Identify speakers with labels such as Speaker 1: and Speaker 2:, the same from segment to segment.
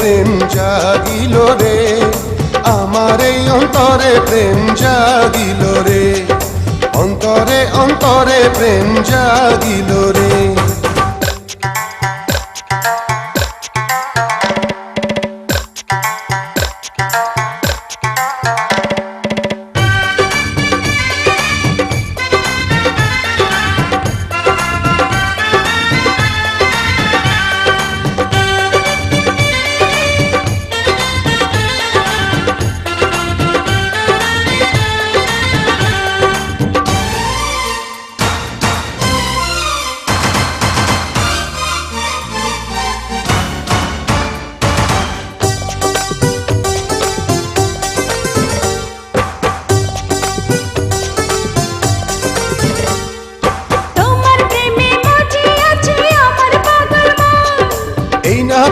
Speaker 1: প্রেম জাগিল রে, আমার এই অন্তরে প্রেম জাগিল রে, অন্তরে অন্তরে প্রেম জাগিল রে।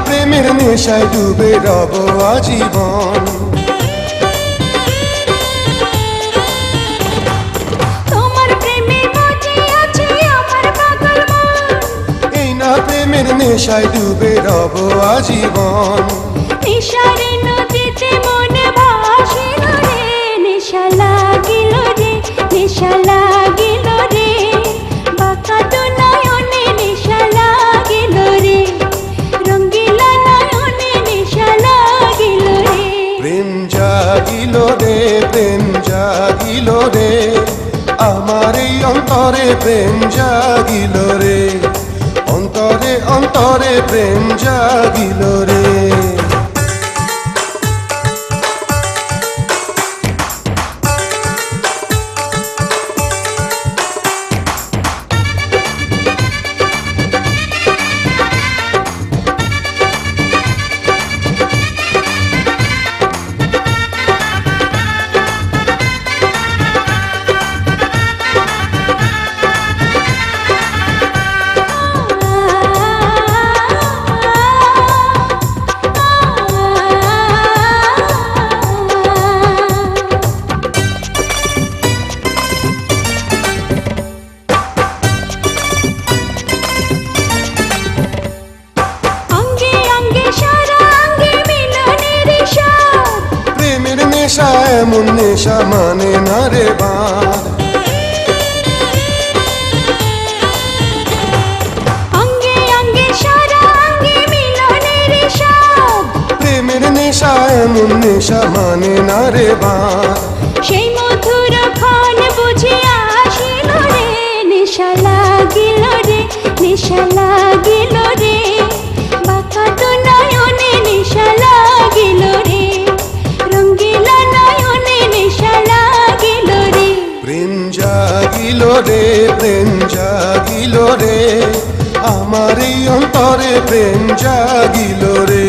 Speaker 1: প্রেমের নেশায় ডুবে রব আজীবন,
Speaker 2: তোমার প্রেমে মজে আছে আমার পাগল মন।
Speaker 1: এই না প্রেমের নেশায় ডুবে রব আজীবন,
Speaker 2: নেশারে নদীতে মন ভাসিল রে, নেশা লাগিল রে, নেশা লাগিল রে, বাঁকা তো নয়নে নেশা লাগিল রে, রঙ্গিলা নয়নে নেশা লাগিল রে।
Speaker 1: প্রেম জাগিল রে, প্রেম জাগিল রে, আমার এই অন্তরে প্রেম জাগিল রে, অন্তরে অন্তরে প্রেম জাগিল রে। নেশা এমন নেশা মানে না রে বাঁধ,
Speaker 2: অঙ্গে অঙ্গে সারা অঙ্গে মিলনের স্বাদ,
Speaker 1: প্রেমের নেশা এমন নেশা মানে না রে বাঁধ,
Speaker 2: সেই মধুর ক্ষণ বুঝে আসিল রে, নেশা লাগিল রে, নেশা লাগিল রে, বাঁকা তো নয়নে নেশা লাগিল রে, রঙ্গিলা নয়নে নেশা লাগিল রে।
Speaker 1: প্রেম জাগিল রে, প্রেম জাগিল রে, আমার এই অন্তরে প্রেম জাগিল রে,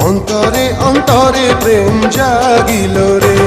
Speaker 1: অন্তরে অন্তরে প্রেম জাগিল রে।